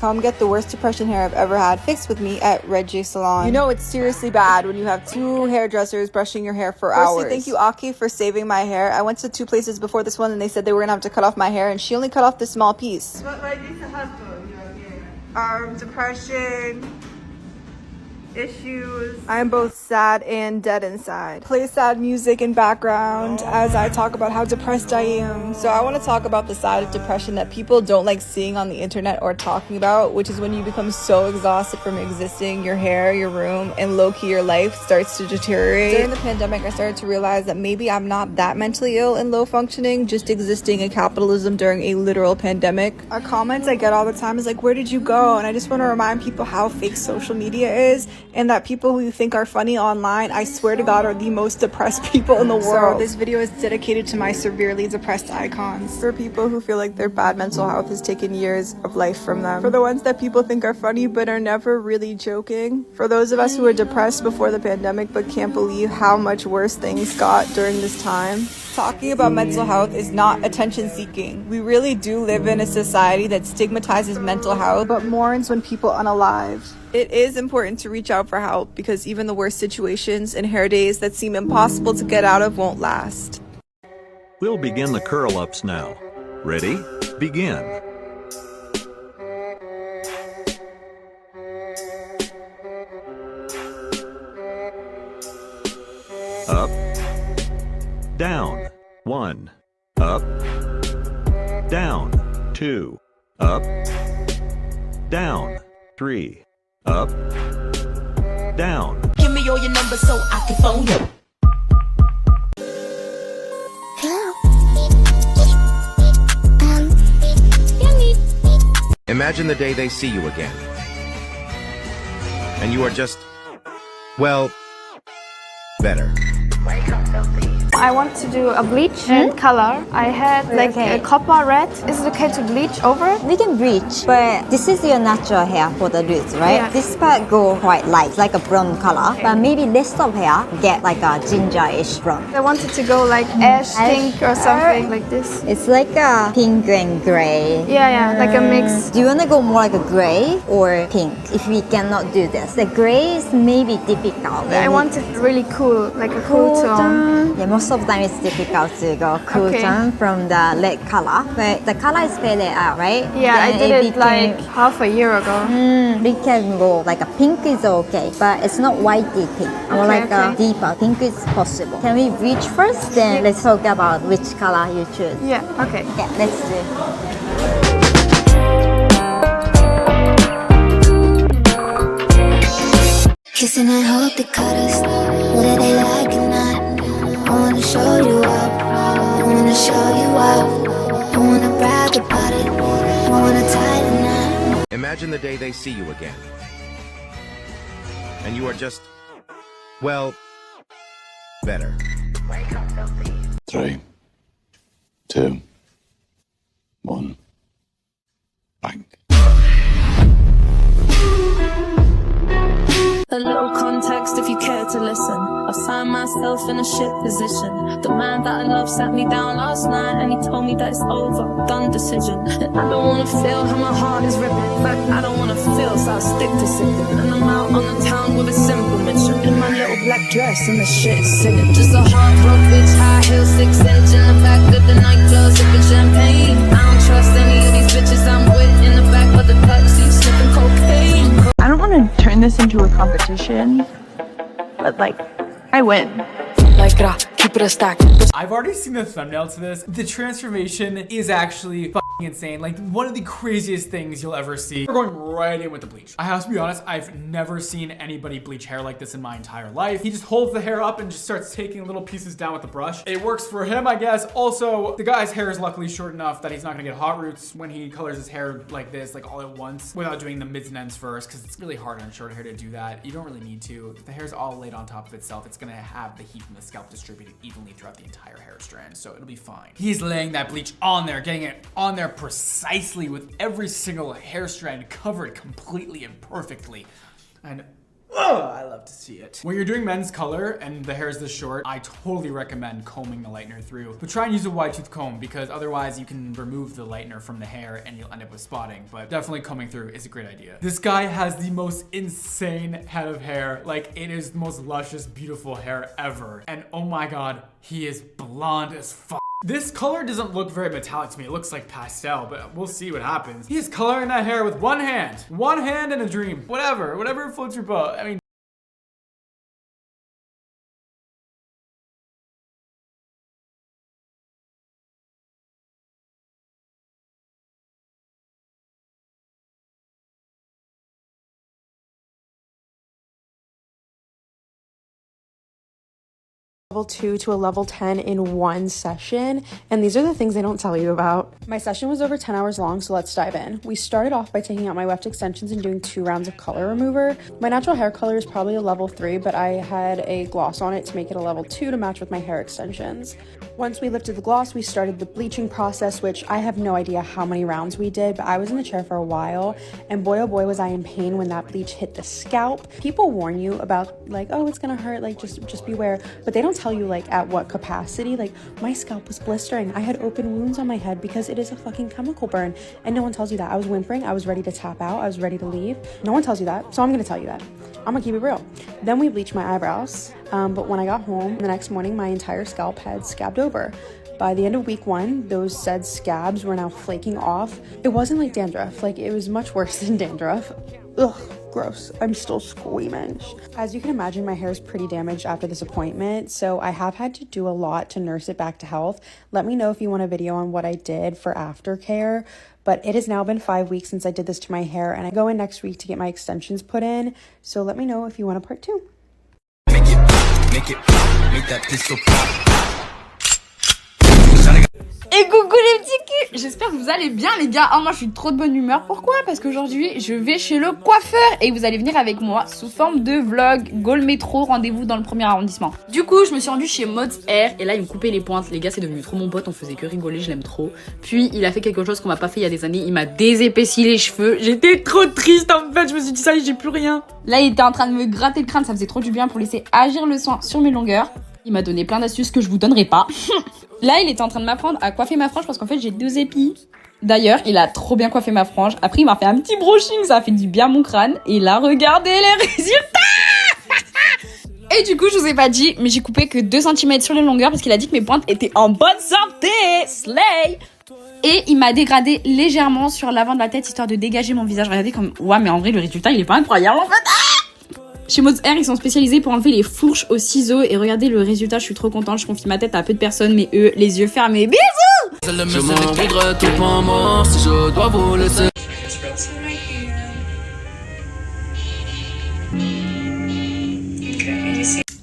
Come get the worst depression hair I've ever had fixed with me at Red J Salon. You know it's seriously bad when you have two hairdressers brushing your hair for hours. Firstly, thank you Aki for saving my hair. I went to two places before this one and they said they were gonna have to cut off my hair and she only cut off this small piece. What did this happen? Depression. Issues. I am both sad and dead inside. Play sad music in background as I talk about how depressed I am. So I want to talk about the side of depression that people don't like seeing on the internet or talking about, which is when you become so exhausted from existing, your hair, your room, and low-key your life starts to deteriorate. During the pandemic, I started to realize that maybe I'm not that mentally ill and low functioning, just existing in capitalism during a literal pandemic. A comment I get all the time is like, where did you go? And I just want to remind people how fake social media is, and that people who you think are funny online, I swear to God, are the most depressed people in the world. So this video is dedicated to my severely depressed icons. For people who feel like their bad mental health has taken years of life from them. For the ones that people think are funny but are never really joking. For those of us who were depressed before the pandemic but can't believe how much worse things got during this time. Talking about mental health is not attention seeking. We really do live in a society that stigmatizes mental health but mourns when people unalived. It is important to reach out for help because even the worst situations and hair days that seem impossible to get out of won't last. We'll begin the curl-ups now. Ready? Begin. Up. Down. 1. Up. Down. 2. Up. Down. 3. Up. Down. Give me all your numbers so I can phone you. Imagine the day they see you again. And you are just, well, better. I want to do a bleach and color. I had like a copper red. Is it okay to bleach over it? We can bleach, but this is your natural hair for the roots, right? Yeah. This part go quite light, like a brown color. But maybe this top hair get like a gingerish brown. I wanted to go like ash pink or something like this. It's like a pink and gray. Yeah, like a mix. Do you want to go more like a gray or pink? If we cannot do this, the gray is maybe difficult. I want it really cool, like a cool tone. Yeah, most of the time it's difficult to go cool tone from the light color, but the color is faded out, right? Yeah, then I did it like half a year ago. We can go like a pink is okay, but it's not whitey pink, or like a deeper pink is possible. Can we bleach first? Then let's talk about which color you choose. Yeah, okay. Yeah, let's do. Kissing and hope they cut us. Whether they like it or not. I wanna show you up. I wanna show you up. I wanna brag about it. I wanna tie the knot. Imagine the day they see you again. And you are just, well, better. 3, 2, 1. Bang. A little context if you care to listen. I find myself in a shit position. The man that I love sat me down last night and he told me that it's over, done decision. And I don't wanna feel how my heart is ripping. In fact, I don't wanna feel, so I'll stick to sipping. And I'm out on the town with a simple mission. In my little black dress and the shit is singing. Just a hard rock bitch, high heel, 6-inch in the back of the nightclub, sipping champagne. I don't trust any of these bitches I'm with in the back of the taxi, sniffing cocaine. I don't want to turn this into a competition, but like, I win. Keep it a stack. I've already seen the thumbnail to this. The transformation is actually fucking insane. Like one of the craziest things you'll ever see. We're going right in with the bleach. I have to be honest, I've never seen anybody bleach hair like this in my entire life. He just holds the hair up and just starts taking little pieces down with the brush. It works for him, I guess. Also, the guy's hair is luckily short enough that he's not gonna get hot roots when he colors his hair like this, like all at once, without doing the mids and ends first, because it's really hard on short hair to do that. You don't really need to. If the hair's all laid on top of itself, it's gonna have the heat from the scalp distributed evenly throughout the entire hair strand, so it'll be fine. He's laying that bleach on there, getting it on there precisely with every single hair strand covered completely and perfectly. And Oh, I love to see it. When you're doing men's color and the hair is this short, I totally recommend combing the lightener through. But try and use a wide tooth comb because otherwise you can remove the lightener from the hair and you'll end up with spotting. But definitely combing through is a great idea. This guy has the most insane head of hair. Like, it is the most luscious, beautiful hair ever. And oh my god, he is blonde as fuck. This color doesn't look very metallic to me. It looks like pastel, but we'll see what happens. He's coloring that hair with one hand. One hand and a dream. Whatever floats your boat. I mean, level 2 to a level 10 in one session, and these are the things they don't tell you about. My session was over 10 hours long, so let's dive in. We started off by taking out my weft extensions and doing 2 rounds of color remover. My natural hair color is probably a level 3, but I had a gloss on it to make it a level 2 to match with my hair extensions. Once we lifted the gloss, we started the bleaching process, which I have no idea how many rounds we did, but I was in the chair for a while, and boy oh boy was I in pain when that bleach hit the scalp. People warn you about like, oh, it's gonna hurt, like just beware, but they don't tell you like at what capacity. Like, my scalp was blistering. I had open wounds on my head because it is a fucking chemical burn, and no one tells you that. I was whimpering, I was ready to tap out, I was ready to leave. No one tells you that, so I'm gonna tell you that. I'm gonna keep it real. Then we bleached my eyebrows, but when I got home the next morning, my entire scalp had scabbed over. By the end of week 1, those said scabs were now flaking off. It wasn't like dandruff, like it was much worse than dandruff. Ugh, gross. I'm still squeamish. As you can imagine, my hair is pretty damaged after this appointment, so I have had to do a lot to nurse it back to health. Let me know if you want a video on what I did for aftercare, but it has now been 5 weeks since I did this to my hair, and I go in next week to get my extensions put in, so let me know if you want a part 2. Make that pistol pop. Et coucou les petits culs, j'espère que vous allez bien les gars. Moi je suis trop de bonne humeur. Pourquoi? Parce qu'aujourd'hui je vais chez le coiffeur et vous allez venir avec moi sous forme de vlog. Go le métro, rendez-vous dans le 1er arrondissement. Du coup je me suis rendue chez Mods Hair et là il me coupait les pointes. Les gars, c'est devenu trop mon pote, on faisait que rigoler, je l'aime trop. Puis il a fait quelque chose qu'on m'a pas fait il y a des années, il m'a désépaissi les cheveux. J'étais trop triste en fait, je me suis dit ça y est, j'ai plus rien. Là il était en train de me gratter le crâne, ça faisait trop du bien pour laisser agir le soin sur mes longueurs. Il m'a donné plein d'astuces que je vous donnerai pas. Là, il était en train de m'apprendre à coiffer ma frange parce qu'en fait, j'ai 2 épis. D'ailleurs, il a trop bien coiffé ma frange. Après, il m'a fait un petit brushing, ça a fait du bien à mon crâne. Et là, regardez les résultats. Et du coup, je vous ai pas dit, mais j'ai coupé que 2 cm sur les longueurs parce qu'il a dit que mes pointes étaient en bonne santé. Slay. Et il m'a dégradé légèrement sur l'avant de la tête, histoire de dégager mon visage. Regardez comme... Ouais, mais en vrai, le résultat, il est pas incroyable, en fait. Chez Mods Hair, ils sont spécialisés pour enlever les fourches aux ciseaux. Et regardez le résultat, je suis trop contente. Je confie ma tête à peu de personnes, mais eux, les yeux fermés. Bisous! Je m'en voudrais tout mon mort si je dois vous laisser.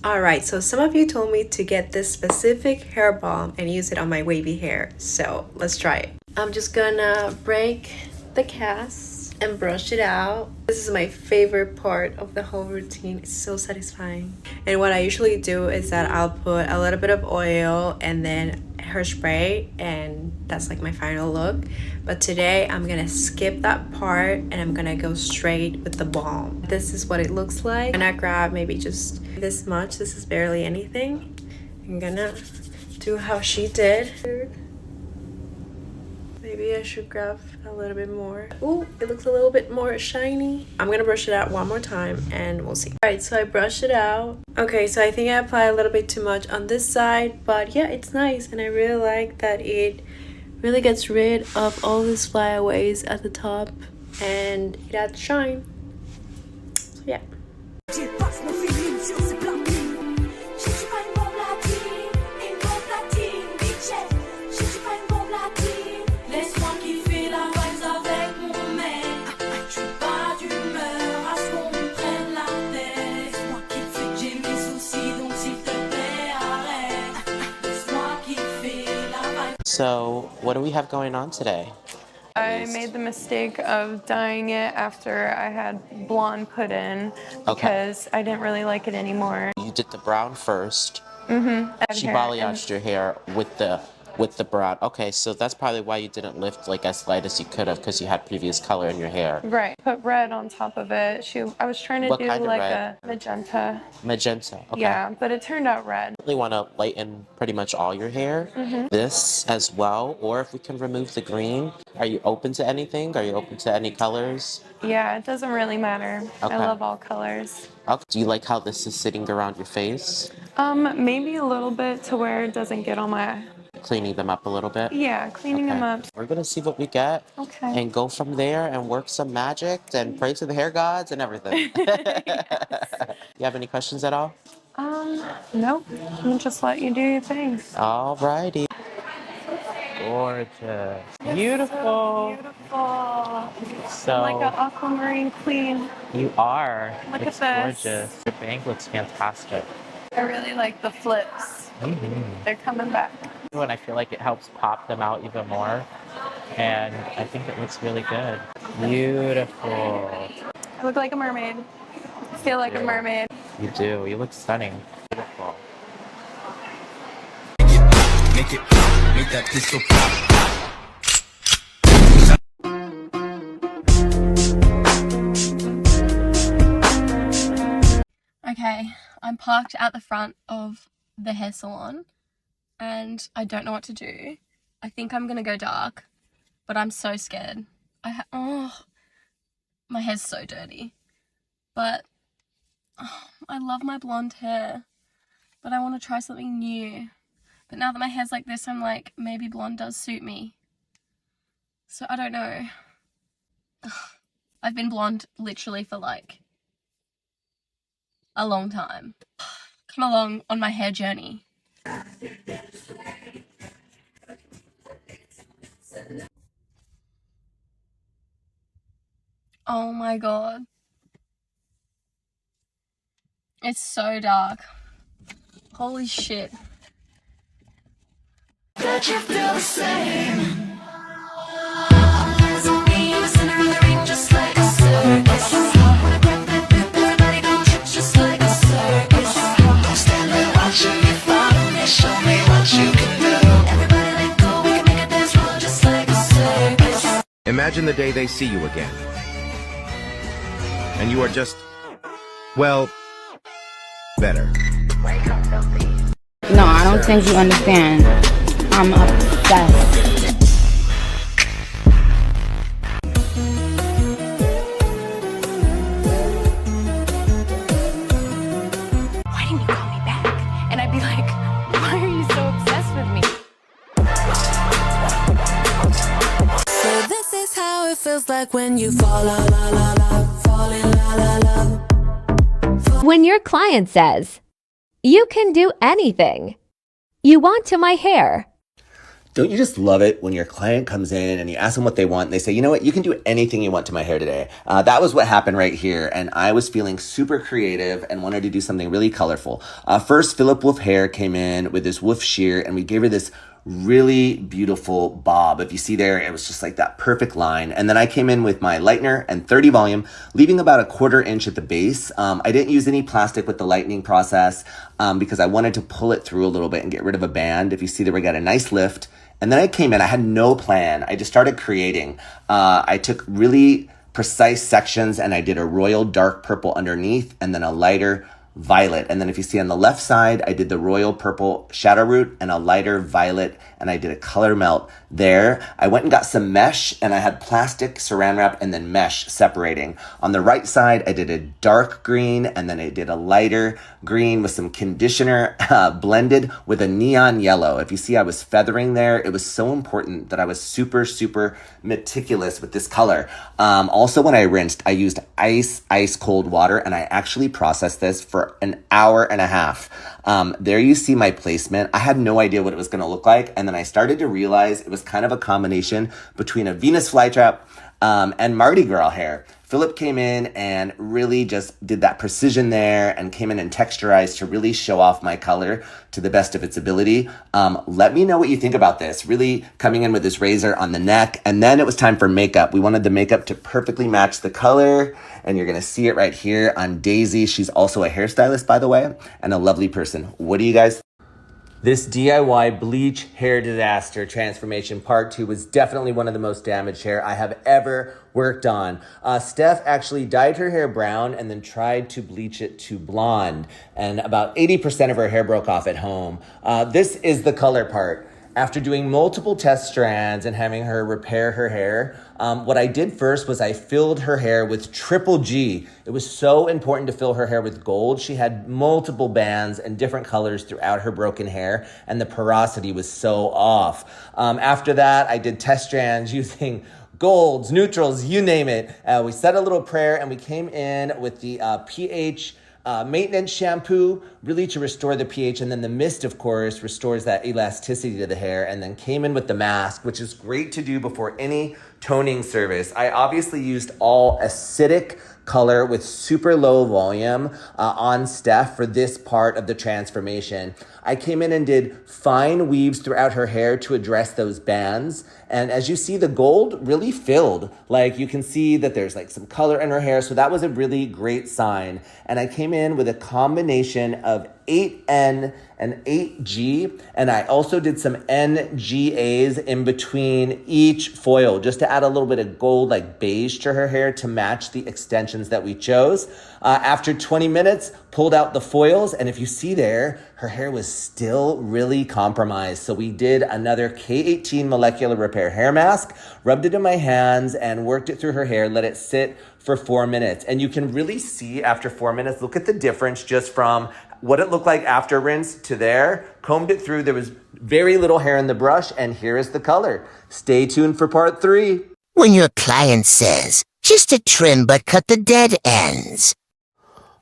Alright, so some of you told me to get this specific hair balm and use it on my wavy hair. So let's try it. I'm just gonna break the cast and brush it out. This is my favorite part of the whole routine. It's so satisfying. And what I usually do is that I'll put a little bit of oil and then hairspray, and that's like my final look. But today I'm gonna skip that part and I'm gonna go straight with the balm. This is what it looks like. I'm gonna grab maybe just this much. This is barely anything. I'm gonna do how she did. Maybe I should grab a little bit more. Ooh, it looks a little bit more shiny. I'm gonna brush it out one more time and we'll see. Alright, so I brushed it out. Okay, so I think I applied a little bit too much on this side, but yeah, it's nice and I really like that it really gets rid of all these flyaways at the top and it adds shine. So yeah. So, what do we have going on today? I made the mistake of dyeing it after I had blonde put in because I didn't really like it anymore. You did the brown first. Mm-hmm. She balayaged your hair with the With the brown. Okay, so that's probably why you didn't lift like as light as you could have because you had previous color in your hair. Right. Put red on top of it. I was trying to What do kind of like red? a magenta. Magenta. Okay. Yeah, but it turned out red. Really want to lighten pretty much all your hair. This as well, or if we can remove the green. Are you open to anything? Are you open to any colors? Yeah, it doesn't really matter. Okay. I love all colors. Okay. Do you like how this is sitting around your face? Maybe a little bit to where it doesn't get on my... Cleaning them up a little bit? Yeah, cleaning them up. We're gonna see what we get. Okay. And go from there and work some magic and pray to the hair gods and everything. You have any questions at all? Nope. I'll just let you do your thing. Alrighty. Gorgeous. Beautiful. Beautiful. So Like an aquamarine queen. you are. Look It's at this. gorgeous. Your bank looks fantastic. I really like the flips. They're coming back. And I feel like it helps pop them out even more. And I think it looks really good. Beautiful. I look like a mermaid. I feel like a mermaid. You do. You look stunning. Beautiful. Make that pistol pop. Okay, I'm parked at the front of the hair salon and I don't know what to do. I think I'm gonna go dark, but I'm so scared. My hair's so dirty. But I love my blonde hair, but I want to try something new. But now that my hair's like this, I'm like, maybe blonde does suit me. So I don't know. I've been blonde literally for like a long time. Come along on my hair journey. Oh my god. It's so dark. Holy shit. That you feel the same. Imagine the day they see you again. And you are just, well, better. No, I don't think you understand. I'm obsessed. Why didn't you call me back? And I'd be like, why are you so obsessed with me? So this is how it feels like when you fall la la la la, fall in la la la. When your client says, "You can do anything you want to my hair." Don't you just love it when your client comes in and you ask them what they want and they say, you know what, you can do anything you want to my hair today. That was what happened right here. And I was feeling super creative and wanted to do something really colorful. First, Philip Wolf Hair came in with this wolf shear and we gave her this really beautiful bob. If you see there, it was just like that perfect line. And then I came in with my lightener and 30 volume, leaving about a 1/4 inch at the base. I didn't use any plastic with the lightening process because I wanted to pull it through a little bit and get rid of a band. If you see there, we got a nice lift. And then I came in, I had no plan. I just started creating. I took really precise sections and I did a royal dark purple underneath and then a lighter violet. And then if you see on the left side, I did the royal purple shadow root and a lighter violet, and I did a color melt there. I went and got some mesh, and I had plastic saran wrap and then mesh separating. On the right side, I did a dark green, and then I did a lighter green with some conditioner blended with a neon yellow. If you see, I was feathering there. It was so important that I was super, super meticulous with this color. Also, when I rinsed, I used ice cold water, and I actually processed this for an hour and a half. There you see my placement. I had no idea what it was going to look like. And then I started to realize it was kind of a combination between a Venus flytrap and Mardi Gras hair. Philip came in and really just did that precision there and came in and texturized to really show off my color to the best of its ability. Let me know what you think about this. Really coming in with this razor on the neck. And then it was time for makeup. We wanted the makeup to perfectly match the color. And you're going to see it right here on Daisy. She's also a hairstylist, by the way, and a lovely person. What do you guys This DIY bleach hair disaster transformation part 2 was definitely one of the most damaged hair I have ever worked on. Steph actually dyed her hair brown and then tried to bleach it to blonde, and about 80% of her hair broke off at home. This is the color part. After doing multiple test strands and having her repair her hair, what I did first was I filled her hair with triple G. It was so important to fill her hair with gold. She had multiple bands and different colors throughout her broken hair, and the porosity was so off. After that, I did test strands using golds, neutrals, you name it. We said a little prayer and we came in with the pH maintenance shampoo, really to restore the pH, and then the mist, of course, restores that elasticity to the hair, and then came in with the mask, which is great to do before any toning service. I obviously used all acidic color with super low volume on Steph for this part of the transformation. I came in and did fine weaves throughout her hair to address those bands. And as you see, the gold really filled. Like you can see that there's like some color in her hair. So that was a really great sign. And I came in with a combination of 8N and 8G. And I also did some NGAs in between each foil just to add a little bit of gold like beige to her hair to match the extensions that we chose. After 20 minutes, pulled out the foils. And if you see there, her hair was still really compromised. So we did another K18 molecular repair hair mask, rubbed it in my hands and worked it through her hair, let it sit for 4 minutes. And you can really see after 4 minutes, look at the difference just from what it looked like after rinse to there. Combed it through, there was very little hair in the brush, and here is the color. Stay tuned for part 3. When your client says, just a trim but cut the dead ends.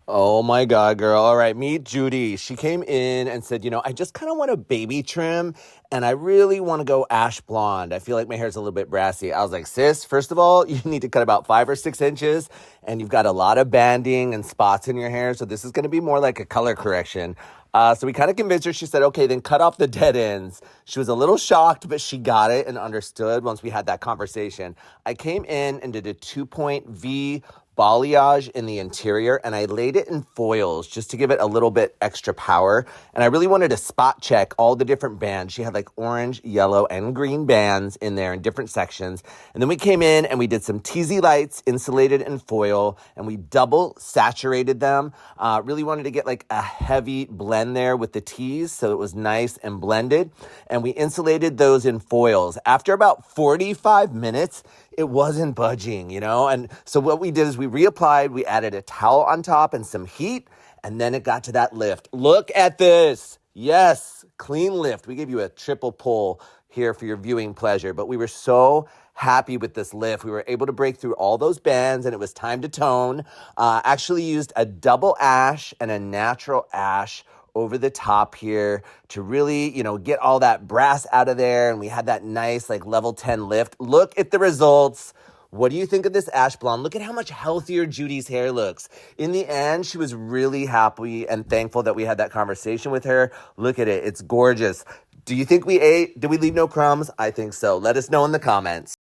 Oh my God, girl. All right, meet Judy. She came in and said, I just kind of want a baby trim and I really want to go ash blonde. I feel like my hair's a little bit brassy. I was like, sis, first of all, you need to cut about 5 or 6 inches and you've got a lot of banding and spots in your hair. So this is going to be more like a color correction. So we kind of convinced her. She said, okay, then cut off the dead ends. She was a little shocked, but she got it and understood once we had that conversation. I came in and did a 2-point V balayage in the interior, and I laid it in foils just to give it a little bit extra power. And I really wanted to spot check all the different bands. She had like orange, yellow, and green bands in there in different sections. And then we came in and we did some TZ lights insulated in foil, and we double saturated them. Really wanted to get like a heavy blend there with the teas so it was nice and blended. And we insulated those in foils. After about 45 minutes, it wasn't budging, And so what we did is we reapplied, we added a towel on top and some heat, and then it got to that lift. Look at this. Yes, clean lift. We gave you a triple pull here for your viewing pleasure, but we were so happy with this lift. We were able to break through all those bands and it was time to tone. Actually used a double ash and a natural ash over the top here to really, get all that brass out of there. And we had that nice like level 10 lift. Look at the results. What do you think of this ash blonde? Look at how much healthier Judy's hair looks. In the end, she was really happy and thankful that we had that conversation with her. Look at it. It's gorgeous. Do you think we ate? Did we leave no crumbs? I think so. Let us know in the comments.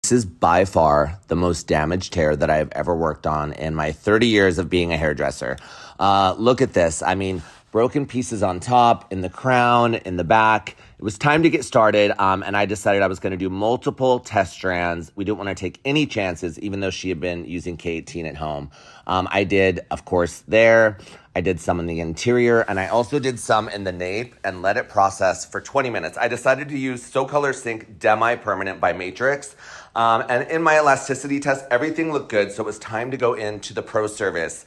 This is by far the most damaged hair that I have ever worked on in my 30 years of being a hairdresser. Look at this. I mean, broken pieces on top, in the crown, in the back. It was time to get started, and I decided I was going to do multiple test strands. We didn't want to take any chances, even though she had been using K18 at home. I did, of course, there. I did some in the interior, and I also did some in the nape and let it process for 20 minutes. I decided to use So Color Sync Demi-Permanent by Matrix. And in my elasticity test, everything looked good, so it was time to go into the pro service.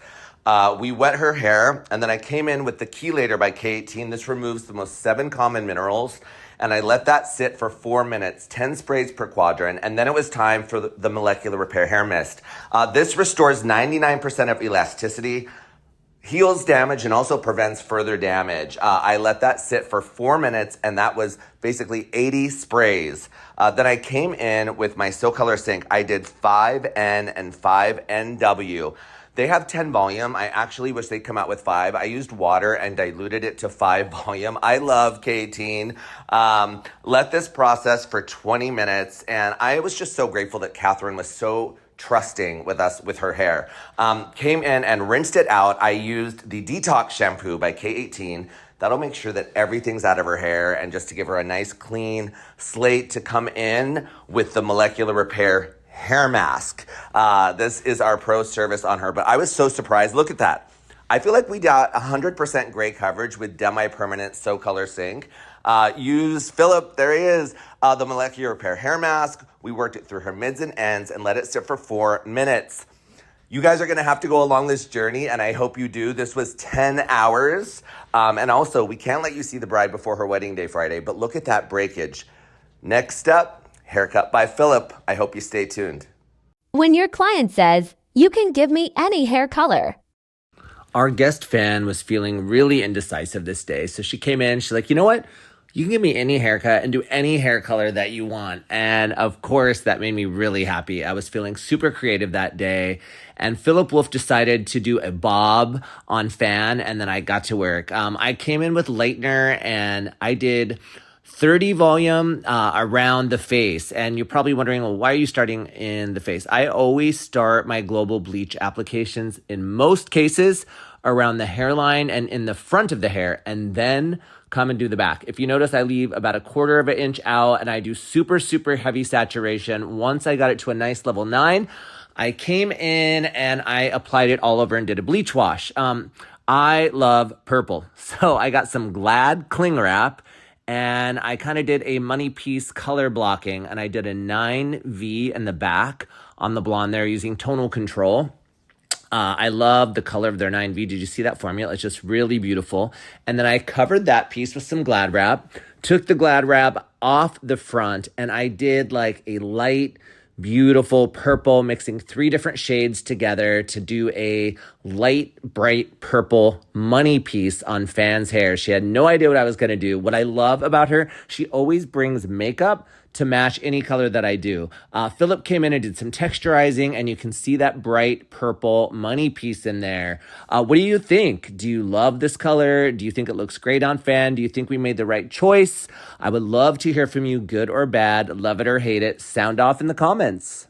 We wet her hair, and then I came in with the Chelator by K18. This removes the most 7 common minerals, and I let that sit for 4 minutes, 10 sprays per quadrant, and then it was time for the molecular repair hair mist. This restores 99% of elasticity, heals damage, and also prevents further damage. I let that sit for 4 minutes, and that was basically 80 sprays. Then I came in with my So Color Sync. I did 5N and 5NW. They have 10 volume. I actually wish they'd come out with 5. I used water and diluted it to 5 volume. I love K18. Let this process for 20 minutes. And I was just so grateful that Catherine was so trusting with us with her hair. Came in and rinsed it out. I used the Detox shampoo by K18. That'll make sure that everything's out of her hair and just to give her a nice clean slate to come in with the Molecular Repair hair mask. This is our pro service on her, but I was so surprised. Look at that. I feel like we got 100% gray coverage with demi-permanent So Color Sync. Use Philip, there he is, the Molecular Repair hair mask. We worked it through her mids and ends and let it sit for 4 minutes. You guys are going to have to go along this journey, and I hope you do. This was 10 hours. And also, we can't let you see the bride before her wedding day Friday, but look at that breakage. Next up, haircut by Philip. I hope you stay tuned. When your client says, "You can give me any hair color." Our guest fan was feeling really indecisive this day, so she came in. She's like, you know what? You can give me any haircut and do any hair color that you want. And of course, that made me really happy. I was feeling super creative that day. And Philip Wolf decided to do a bob on fan, and then I got to work. I came in with lightener, and I did 30 volume around the face. And you're probably wondering, well, why are you starting in the face? I always start my global bleach applications in most cases around the hairline and in the front of the hair, and then come and do the back. If you notice, I leave about 1/4 of an inch out, and I do super, super heavy saturation. Once I got it to a nice level 9, I came in and I applied it all over and did a bleach wash. I love purple, so I got some Glad cling wrap, and I kind of did a money piece color blocking, and I did a 9V in the back on the blonde there using tonal control. I love the color of their 9V. Did you see that formula? It's just really beautiful. And then I covered that piece with some Glad wrap, took the Glad wrap off the front, and I did like a light, beautiful purple, mixing 3 different shades together to do a light, bright purple money piece on Fan's hair. She had no idea what I was going to do. What I love about her, she always brings makeup to match any color that I do. Philip came in and did some texturizing, and you can see that bright purple money piece in there. What do you think? Do you love this color? Do you think it looks great on Fan? Do you think we made the right choice? I would love to hear from you, good or bad, love it or hate it. Sound off in the comments.